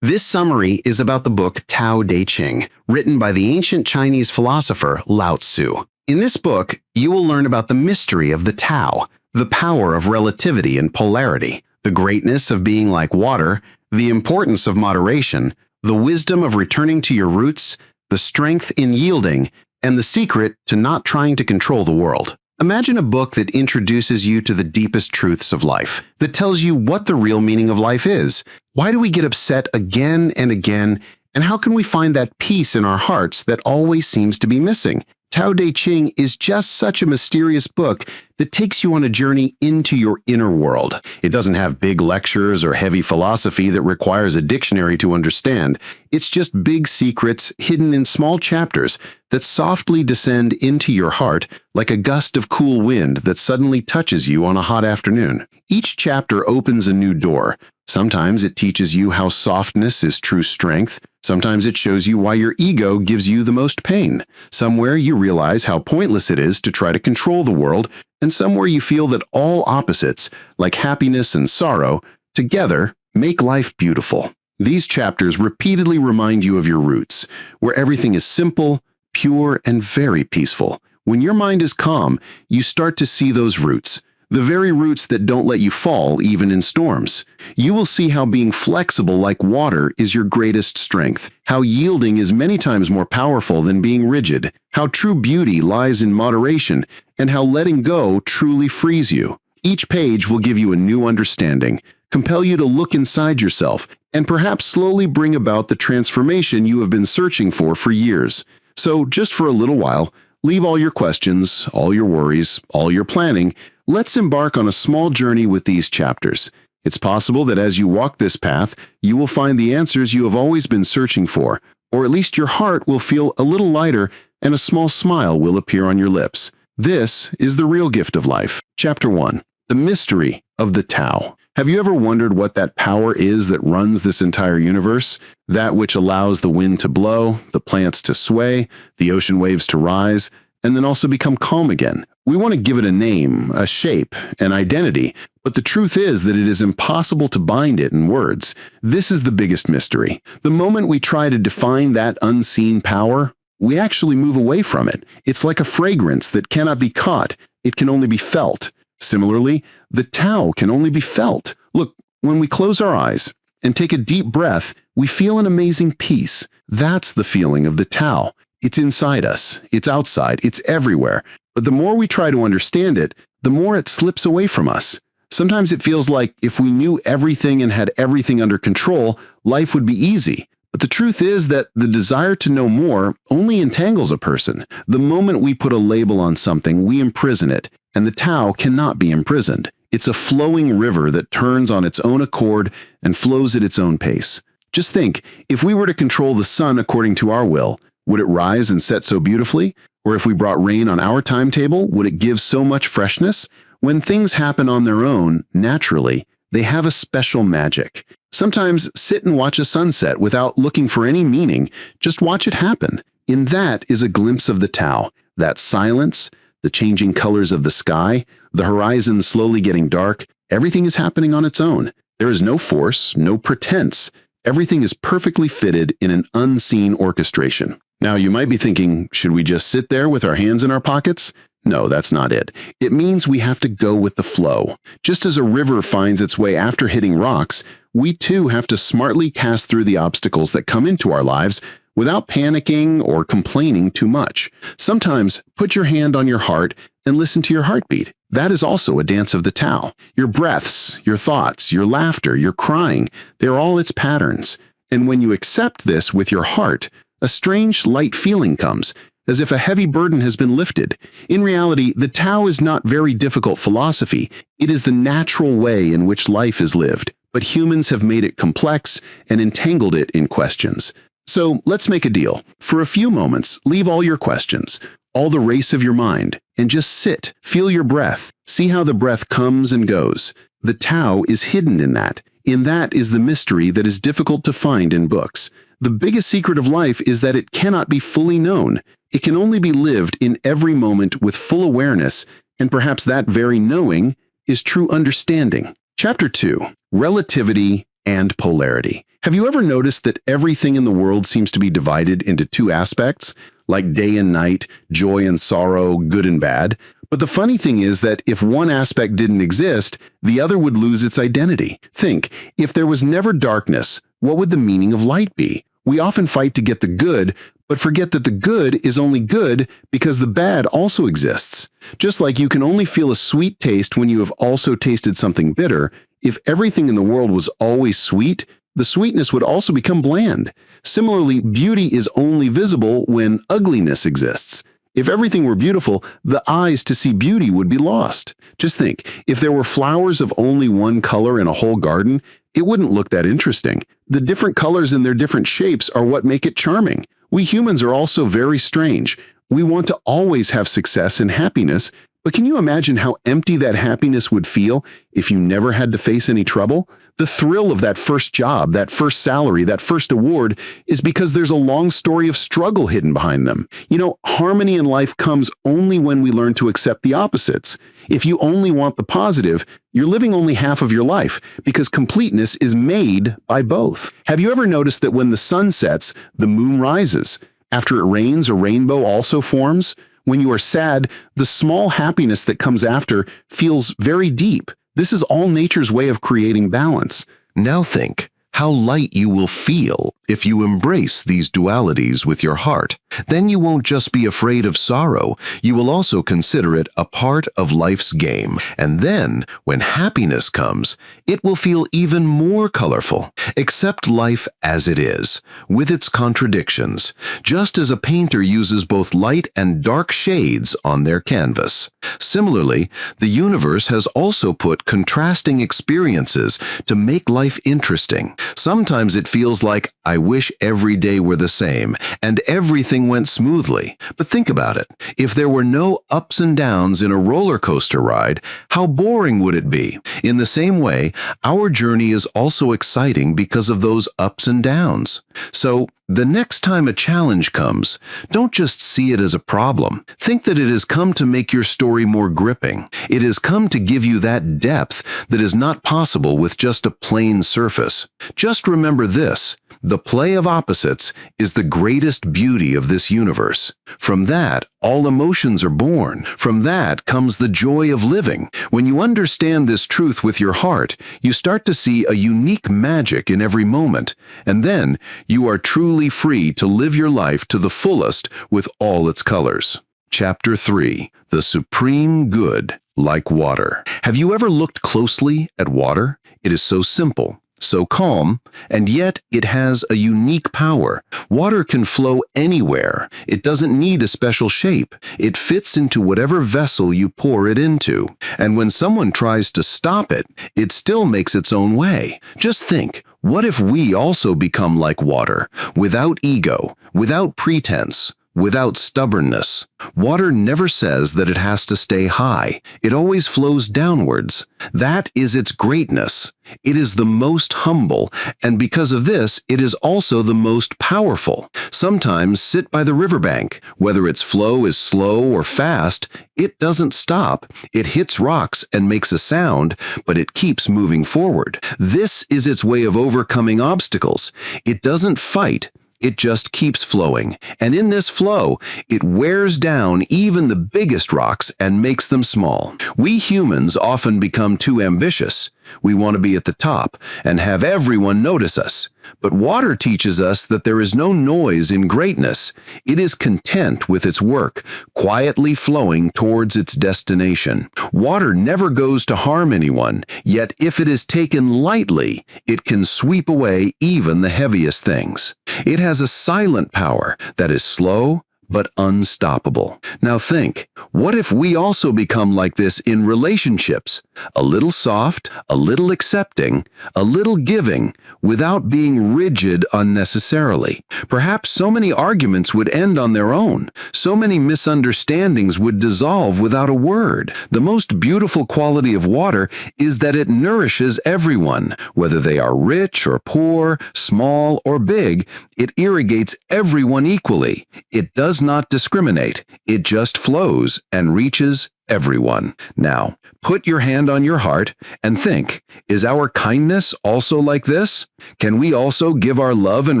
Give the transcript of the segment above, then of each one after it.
This summary is about the book Tao Te Ching, written by the ancient Chinese philosopher Lao Tzu. In this book, you will learn about the mystery of the Tao, the power of relativity and polarity, the greatness of being like water, the importance of moderation, the wisdom of returning to your roots, the strength in yielding, and the secret to not trying to control the world. Imagine a book that introduces you to the deepest truths of life, that tells you what the real meaning of life is. Why do we get upset again and again, and how can we find that peace in our hearts that always seems to be missing? Tao Te Ching is just such a mysterious book that takes you on a journey into your inner world. It doesn't have big lectures or heavy philosophy that requires a dictionary to understand. It's just big secrets hidden in small chapters that softly descend into your heart like a gust of cool wind that suddenly touches you on a hot afternoon. Each chapter opens a new door. Sometimes it teaches you how softness is true strength. Sometimes it shows you why your ego gives you the most pain. Somewhere you realize how pointless it is to try to control the world, and somewhere you feel that all opposites, like happiness and sorrow, together make life beautiful. These chapters repeatedly remind you of your roots, where everything is simple, pure, and very peaceful. When your mind is calm, you start to see those roots, the very roots that don't let you fall even in storms. You will see how being flexible like water is your greatest strength, how yielding is many times more powerful than being rigid, how true beauty lies in moderation, and how letting go truly frees you. Each page will give you a new understanding, compel you to look inside yourself, and perhaps slowly bring about the transformation you have been searching for years. So, just for a little while, leave all your questions, all your worries, all your planning. Let's embark on a small journey with these chapters. It's possible that as you walk this path, you will find the answers you have always been searching for, or at least your heart will feel a little lighter and a small smile will appear on your lips. This is the real gift of life. Chapter 1. The Mystery of the Tao. Have you ever wondered what that power is that runs this entire universe? That which allows the wind to blow, the plants to sway, the ocean waves to rise, and then also become calm again. We want to give it a name, a shape, an identity, but the truth is that it is impossible to bind it in words. This is the biggest mystery. The moment we try to define that unseen power, we actually move away from it. It's like a fragrance that cannot be caught. It can only be felt. Similarly, the Tao can only be felt. Look, when we close our eyes and take a deep breath, we feel an amazing peace. That's the feeling of the Tao. It's inside us, it's outside, it's everywhere. But the more we try to understand it, the more it slips away from us. Sometimes it feels like if we knew everything and had everything under control, life would be easy. But the truth is that the desire to know more only entangles a person. The moment we put a label on something, we imprison it, and the Tao cannot be imprisoned. It's a flowing river that turns on its own accord and flows at its own pace. Just think, if we were to control the sun according to our will, would it rise and set so beautifully? Or if we brought rain on our timetable, would it give so much freshness? When things happen on their own, naturally, they have a special magic. Sometimes sit and watch a sunset without looking for any meaning, just watch it happen. In that is a glimpse of the Tao, that silence, the changing colors of the sky, the horizon slowly getting dark. Everything is happening on its own. There is no force, no pretense. Everything is perfectly fitted in an unseen orchestration. Now, you might be thinking, should we just sit there with our hands in our pockets? No, that's not it. It means we have to go with the flow. Just as a river finds its way after hitting rocks, we too have to smartly pass through the obstacles that come into our lives without panicking or complaining too much. Sometimes put your hand on your heart and listen to your heartbeat. That is also a dance of the Tao. Your breaths, your thoughts, your laughter, your crying, they're all its patterns. And when you accept this with your heart, a strange, light feeling comes, as if a heavy burden has been lifted. In reality, the Tao is not very difficult philosophy. It is the natural way in which life is lived, but humans have made it complex and entangled it in questions. So let's make a deal. For a few moments, leave all your questions, all the race of your mind, and just sit, feel your breath, see how the breath comes and goes. The Tao is hidden in that. In that is the mystery that is difficult to find in books. The biggest secret of life is that it cannot be fully known. It can only be lived in every moment with full awareness, and perhaps that very knowing is true understanding. Chapter 2. Relativity and polarity. Have you ever noticed that everything in the world seems to be divided into two aspects, like day and night, joy and sorrow, good and bad? But the funny thing is that if one aspect didn't exist, the other would lose its identity. Think, if there was never darkness, what would the meaning of light be? We often fight to get the good, but forget that the good is only good because the bad also exists. Just like you can only feel a sweet taste when you have also tasted something bitter, if everything in the world was always sweet, the sweetness would also become bland. Similarly, beauty is only visible when ugliness exists. If everything were beautiful, the eyes to see beauty would be lost. Just think, if there were flowers of only one color in a whole garden, it wouldn't look that interesting. The different colors and their different shapes are what make it charming. We humans are also very strange. We want to always have success and happiness, but can you imagine how empty that happiness would feel if you never had to face any trouble? The thrill of that first job, that first salary, that first award is because there's a long story of struggle hidden behind them. You know, harmony in life comes only when we learn to accept the opposites. If you only want the positive, you're living only half of your life because completeness is made by both. Have you ever noticed that when the sun sets, the moon rises? After it rains, a rainbow also forms? When you are sad, the small happiness that comes after feels very deep. This is all nature's way of creating balance. Now think how light you will feel if you embrace these dualities with your heart. Then you won't just be afraid of sorrow, you will also consider it a part of life's game. And then, when happiness comes, it will feel even more colorful. Accept life as it is, with its contradictions, just as a painter uses both light and dark shades on their canvas. Similarly, the universe has also put contrasting experiences to make life interesting. Sometimes it feels like, I wish every day were the same, and everything went smoothly. But think about it. If there were no ups and downs in a roller coaster ride, how boring would it be? In the same way, our journey is also exciting because of those ups and downs. So, the next time a challenge comes, don't just see it as a problem. Think that it has come to make your story more gripping. It has come to give you that depth that is not possible with just a plain surface. Just remember this. The play of opposites is the greatest beauty of this universe. From that, all emotions are born. From that comes the joy of living. When you understand this truth with your heart, you start to see a unique magic in every moment, and then you are truly free to live your life to the fullest with all its colors. Chapter 3. The Supreme Good, like water. Have you ever looked closely at water? It is so simple, so calm, and yet it has a unique power. Water can flow anywhere. It doesn't need a special shape. It fits into whatever vessel you pour it into. And when someone tries to stop it, it still makes its own way. Just think, what if we also become like water, without ego, without pretense, without stubbornness? Water never says that it has to stay high. It always flows downwards. That is its greatness. It is the most humble, and because of this, it is also the most powerful. Sometimes sit by the riverbank. Whether its flow is slow or fast, it doesn't stop. It hits rocks and makes a sound, but it keeps moving forward. This is its way of overcoming obstacles. It doesn't fight. It just keeps flowing, and in this flow, it wears down even the biggest rocks and makes them small. We humans often become too ambitious. We want to be at the top and have everyone notice us. But water teaches us that there is no noise in greatness. It is content with its work, quietly flowing towards its destination. Water never goes to harm anyone, yet if it is taken lightly, it can sweep away even the heaviest things. It has a silent power that is slow but unstoppable. Now think, what if we also become like this in relationships? A little soft, a little accepting, a little giving, without being rigid unnecessarily. Perhaps so many arguments would end on their own. So many misunderstandings would dissolve without a word. The most beautiful quality of water is that it nourishes everyone, whether they are rich or poor, small or big. It irrigates everyone equally. It does not discriminate. It just flows and reaches everyone. Now, put your hand on your heart and think, is our kindness also like this? Can we also give our love and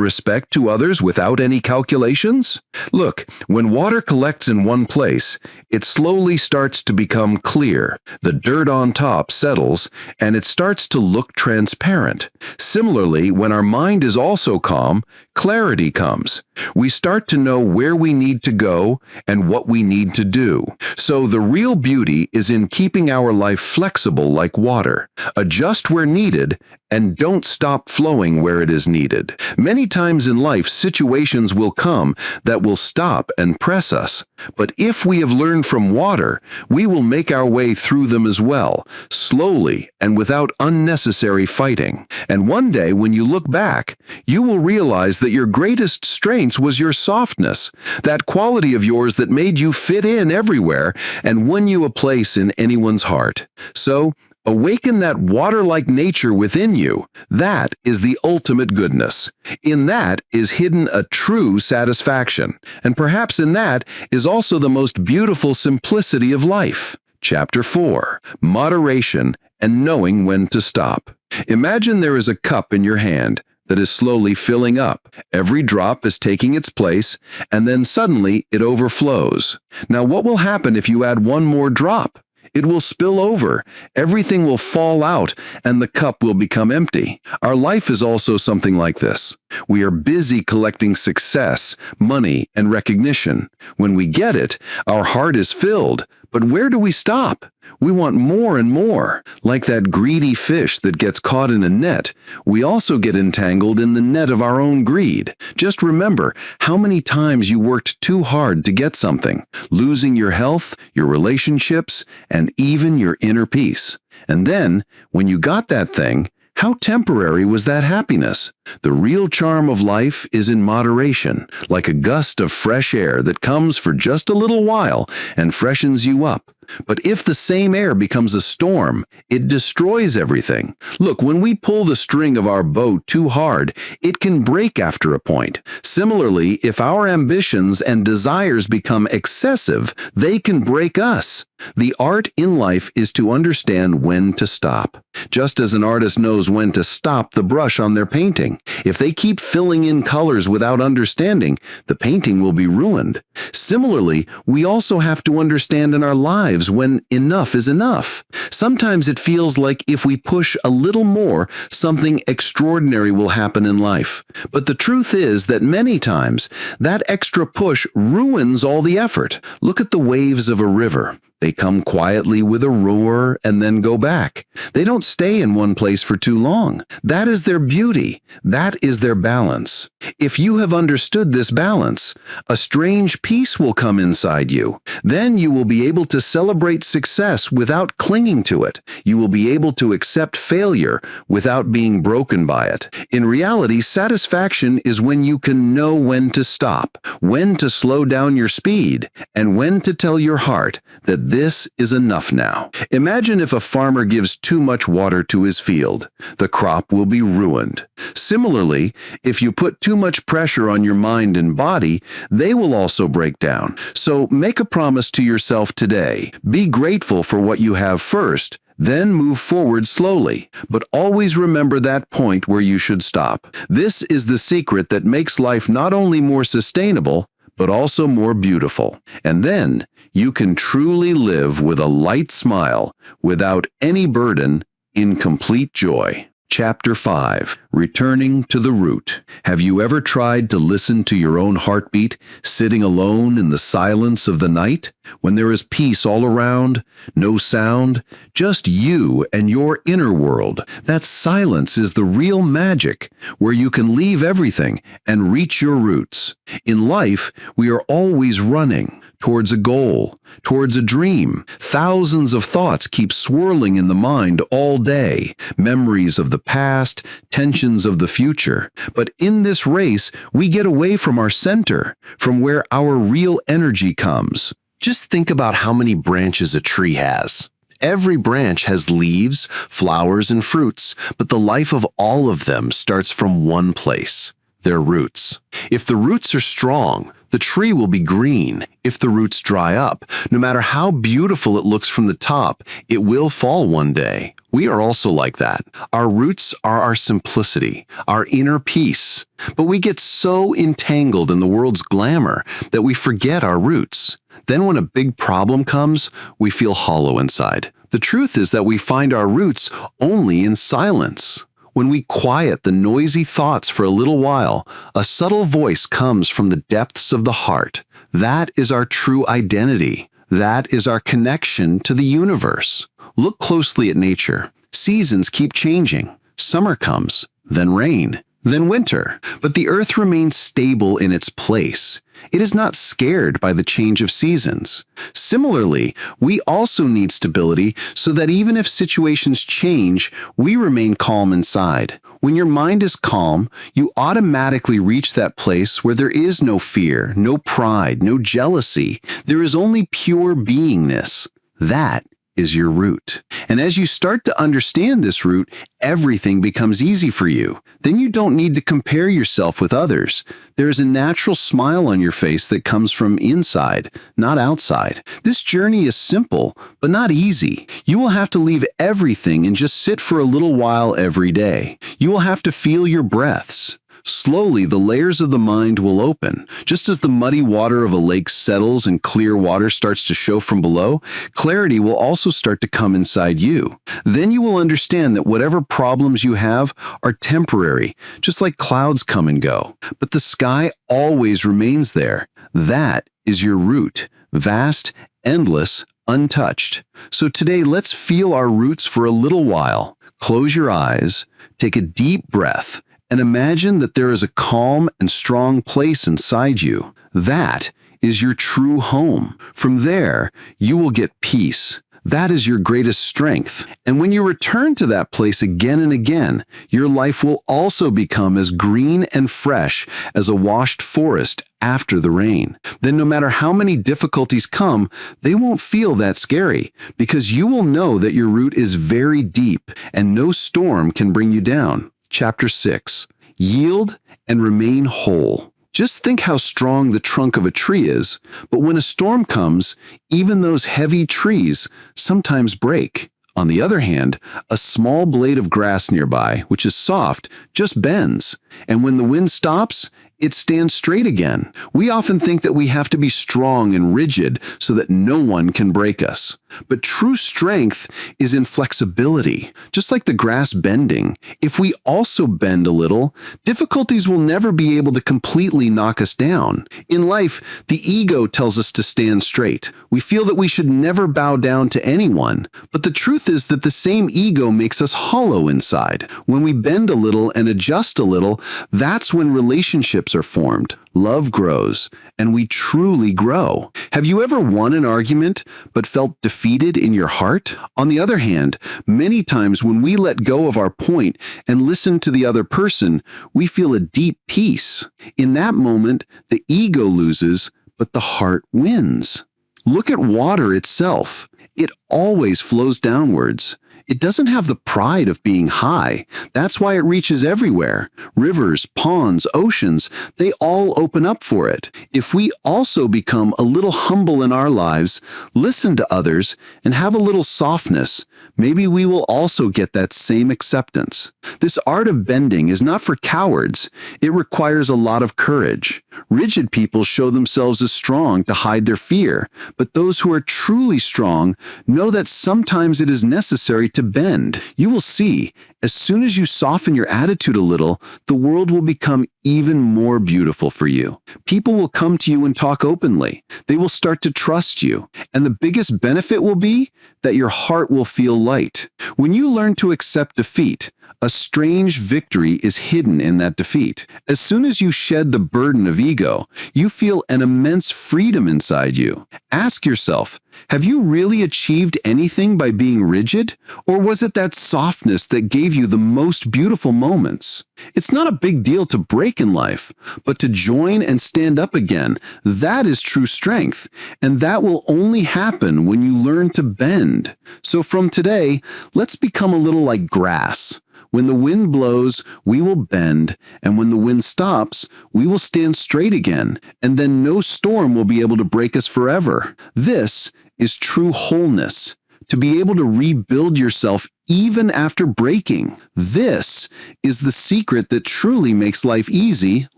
respect to others without any calculations? Look, when water collects in one place, it slowly starts to become clear. The dirt on top settles, and it starts to look transparent. Similarly, when our mind is also calm, clarity comes. We start to know where we need to go and what we need to do. So the real beauty is in keeping our life flexible like water. Adjust where needed and don't stop flowing where it is needed. Many times in life, situations will come that will stop and press us. But if we have learned from water, we will make our way through them as well, slowly and without unnecessary fighting. And one day, when you look back, you will realize that your greatest strength was your softness, that quality of yours that made you fit in everywhere and win you a place in anyone's heart. So, awaken that water-like nature within you. That is the ultimate goodness. In that is hidden a true satisfaction. And perhaps in that is also the most beautiful simplicity of life. Chapter 4. Moderation and knowing when to stop. Imagine there is a cup in your hand that is slowly filling up. Every drop is taking its place, and then suddenly it overflows. Now, what will happen if you add one more drop? It will spill over, everything will fall out, and the cup will become empty. Our life is also something like this. We are busy collecting success, money, and recognition. When we get it, our heart is filled. But where do we stop? We want more and more. Like that greedy fish that gets caught in a net, we also get entangled in the net of our own greed. Just remember how many times you worked too hard to get something, losing your health, your relationships, and even your inner peace. And then, when you got that thing, how temporary was that happiness? The real charm of life is in moderation, like a gust of fresh air that comes for just a little while and freshens you up. But if the same air becomes a storm, it destroys everything. Look, when we pull the string of our boat too hard, it can break after a point. Similarly, if our ambitions and desires become excessive, they can break us. The art in life is to understand when to stop. Just as an artist knows when to stop the brush on their painting. If they keep filling in colors without understanding, the painting will be ruined. Similarly, we also have to understand in our lives when enough is enough. Sometimes it feels like if we push a little more, something extraordinary will happen in life. But the truth is that many times, that extra push ruins all the effort. Look at the waves of a river. They come quietly with a roar and then go back. They don't stay in one place for too long. That is their beauty. That is their balance. If you have understood this balance, a strange peace will come inside you. Then you will be able to celebrate success without clinging to it. You will be able to accept failure without being broken by it. In reality, satisfaction is when you can know when to stop, when to slow down your speed, and when to tell your heart that this is enough now. Imagine if a farmer gives too much water to his field. The crop will be ruined. Similarly, if you put too much pressure on your mind and body, they will also break down. So make a promise to yourself today. Be grateful for what you have first, then move forward slowly. But always remember that point where you should stop. This is the secret that makes life not only more sustainable, but also more beautiful. And then you can truly live with a light smile, without any burden, in complete joy. Chapter 5. Returning to the root. Have you ever tried to listen to your own heartbeat, sitting alone in the silence of the night, when there is peace all around, no sound, just you and your inner world? That silence is the real magic, where you can leave everything and reach your roots. In life, we are always running towards a goal, towards a dream. Thousands of thoughts keep swirling in the mind all day, memories of the past, tensions of the future. But in this race, we get away from our center, from where our real energy comes. Just think about how many branches a tree has. Every branch has leaves, flowers, and fruits, but the life of all of them starts from one place: their roots. If the roots are strong, The tree will be green. If the roots dry up, no matter how beautiful it looks from the top, it will fall one day. We are also like that. Our roots are our simplicity, our inner peace. But we get so entangled in the world's glamour that we forget our roots. Then when a big problem comes, we feel hollow inside. The truth is that we find our roots only in silence. When we quiet the noisy thoughts for a little while, a subtle voice comes from the depths of the heart. That is our true identity. That is our connection to the universe. Look closely at nature. Seasons keep changing. Summer comes, then rain, then winter. But the earth remains stable in its place. It is not scared by the change of seasons. Similarly, we also need stability so that even if situations change, we remain calm inside. When your mind is calm, you automatically reach that place where there is no fear, no pride, no jealousy. There is only pure beingness. That is your root. And as you start to understand this root, everything becomes easy for you. Then you don't need to compare yourself with others. There is a natural smile on your face that comes from inside, not outside. This journey is simple, but not easy. You will have to leave everything and just sit for a little while every day. You will have to feel your breaths. Slowly, the layers of the mind will open. Just as the muddy water of a lake settles and clear water starts to show from below, clarity will also start to come inside you. Then you will understand that whatever problems you have are temporary, just like clouds come and go. But the sky always remains there. That is your root, vast, endless, untouched. So today, let's feel our roots for a little while. Close your eyes, take a deep breath, and imagine that there is a calm and strong place inside you. That is your true home. From there, you will get peace. That is your greatest strength. And when you return to that place again and again, your life will also become as green and fresh as a washed forest after the rain. Then no matter how many difficulties come, they won't feel that scary because you will know that your root is very deep and no storm can bring you down. Chapter 6. Yield and remain whole. Just think how strong the trunk of a tree is, but when a storm comes, even those heavy trees sometimes break. On the other hand, a small blade of grass nearby, which is soft, just bends, and when the wind stops, it stands straight again. We often think that we have to be strong and rigid so that no one can break us. But true strength is in flexibility. Just like the grass bending, if we also bend a little, difficulties will never be able to completely knock us down. In life, the ego tells us to stand straight. We feel that we should never bow down to anyone. But the truth is that the same ego makes us hollow inside. When we bend a little and adjust a little, that's when relationships are formed, love grows, and we truly grow. Have you ever won an argument but felt defeated in your heart? On the other hand, many times when we let go of our point and listen to the other person, we feel a deep peace. In that moment, the ego loses, but the heart wins. Look at water itself. It always flows downwards. It doesn't have the pride of being high. That's why it reaches everywhere. Rivers, ponds, oceans, they all open up for it. If we also become a little humble in our lives, listen to others, and have a little softness, maybe we will also get that same acceptance. This art of bending is not for cowards. It requires a lot of courage. Rigid people show themselves as strong to hide their fear, but those who are truly strong know that sometimes it is necessary to bend. You will see, as soon as you soften your attitude a little, the world will become even more beautiful for you. People will come to you and talk openly. They will start to trust you. And the biggest benefit will be that your heart will feel light. When you learn to accept defeat, a strange victory is hidden in that defeat. As soon as you shed the burden of ego, you feel an immense freedom inside you. Ask yourself, have you really achieved anything by being rigid? Or was it that softness that gave you the most beautiful moments? It's not a big deal to break in life, but to join and stand up again, that is true strength. And that will only happen when you learn to bend. So from today, let's become a little like grass. When the wind blows, we will bend, and when the wind stops, we will stand straight again, and then no storm will be able to break us forever. This is true wholeness, to be able to rebuild yourself even after breaking. This is the secret that truly makes life easy,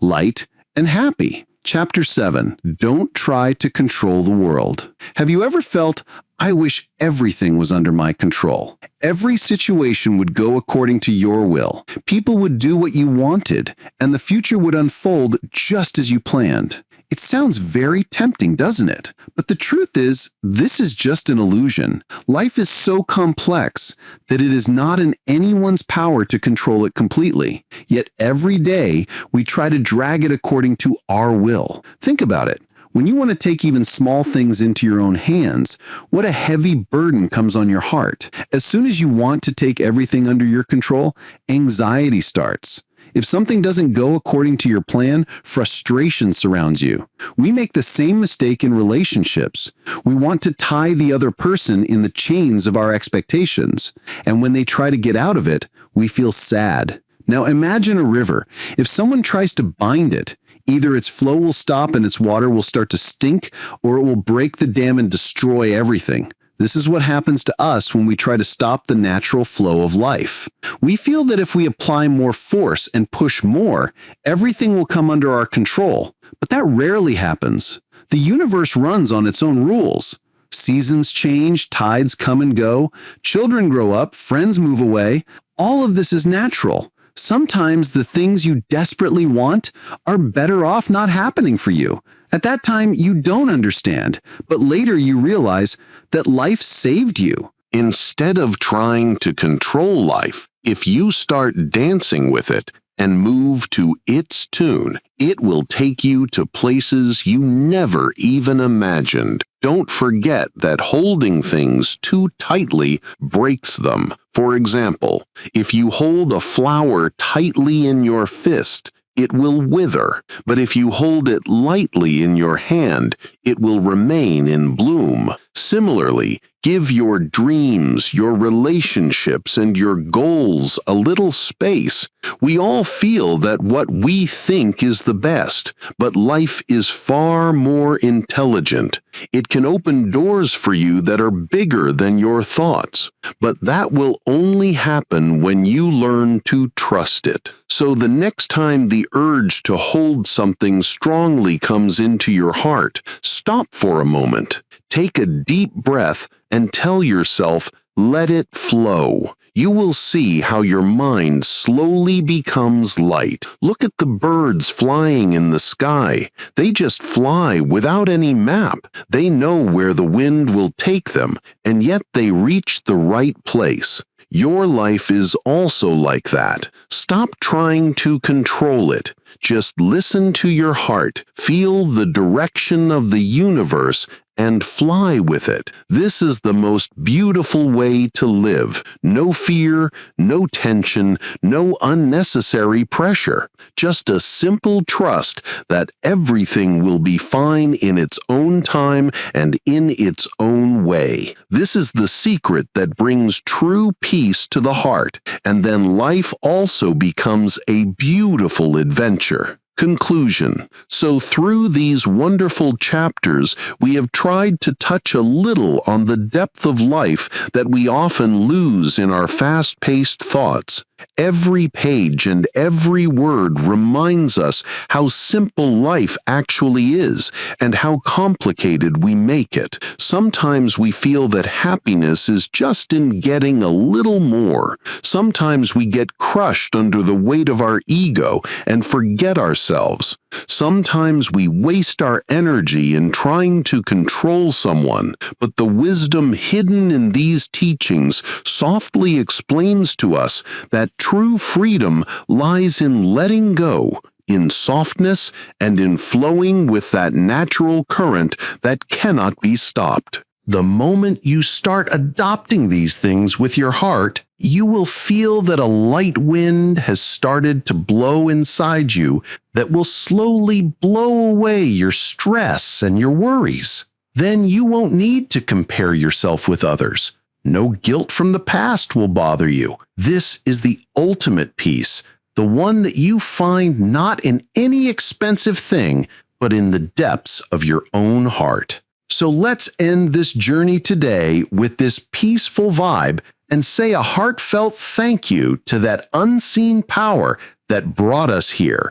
light, and happy. Chapter 7. Don't try to control the world. Have you ever felt, I wish everything was under my control? Every situation would go according to your will. People would do what you wanted, and the future would unfold just as you planned. It sounds very tempting, doesn't it? But the truth is, this is just an illusion. Life is so complex that it is not in anyone's power to control it completely. Yet every day, we try to drag it according to our will. Think about it. When you want to take even small things into your own hands, what a heavy burden comes on your heart. As soon as you want to take everything under your control, anxiety starts. If something doesn't go according to your plan, frustration surrounds you. We make the same mistake in relationships. We want to tie the other person in the chains of our expectations, and when they try to get out of it, we feel sad. Now imagine a river. If someone tries to bind it, either its flow will stop and its water will start to stink, or it will break the dam and destroy everything. This is what happens to us when we try to stop the natural flow of life. We feel that if we apply more force and push more, everything will come under our control. But that rarely happens. The universe runs on its own rules. Seasons change, tides come and go, children grow up, friends move away. All of this is natural. Sometimes the things you desperately want are better off not happening for you. At that time, you don't understand, but later you realize that life saved you. Instead of trying to control life, if you start dancing with it and move to its tune, it will take you to places you never even imagined. Don't forget that holding things too tightly breaks them. For example, if you hold a flower tightly in your fist, it will wither, but if you hold it lightly in your hand, it will remain in bloom. Similarly, give your dreams, your relationships, and your goals a little space. We all feel that what we think is the best, but life is far more intelligent. It can open doors for you that are bigger than your thoughts, but that will only happen when you learn to trust it. So the next time the urge to hold something strongly comes into your heart, stop for a moment. Take a deep breath and tell yourself, let it flow. You will see how your mind slowly becomes light. Look at the birds flying in the sky. They just fly without any map. They know where the wind will take them, and yet they reach the right place. Your life is also like that. Stop trying to control it. Just listen to your heart, feel the direction of the universe, and fly with it. This is the most beautiful way to live. No fear, no tension, no unnecessary pressure. Just a simple trust that everything will be fine in its own time and in its own way. This is the secret that brings true peace to the heart, and then life also becomes a beautiful adventure. Conclusion. So through these wonderful chapters, we have tried to touch a little on the depth of life that we often lose in our fast-paced thoughts. Every page and every word reminds us how simple life actually is and how complicated we make it. Sometimes we feel that happiness is just in getting a little more. Sometimes we get crushed under the weight of our ego and forget ourselves. Sometimes we waste our energy in trying to control someone, but the wisdom hidden in these teachings softly explains to us that true freedom lies in letting go, in softness, and in flowing with that natural current that cannot be stopped. The moment you start adopting these things with your heart, you will feel that a light wind has started to blow inside you that will slowly blow away your stress and your worries. Then you won't need to compare yourself with others. No guilt from the past will bother you. This is the ultimate peace, the one that you find not in any expensive thing, but in the depths of your own heart. So let's end this journey today with this peaceful vibe and say a heartfelt thank you to that unseen power that brought us here.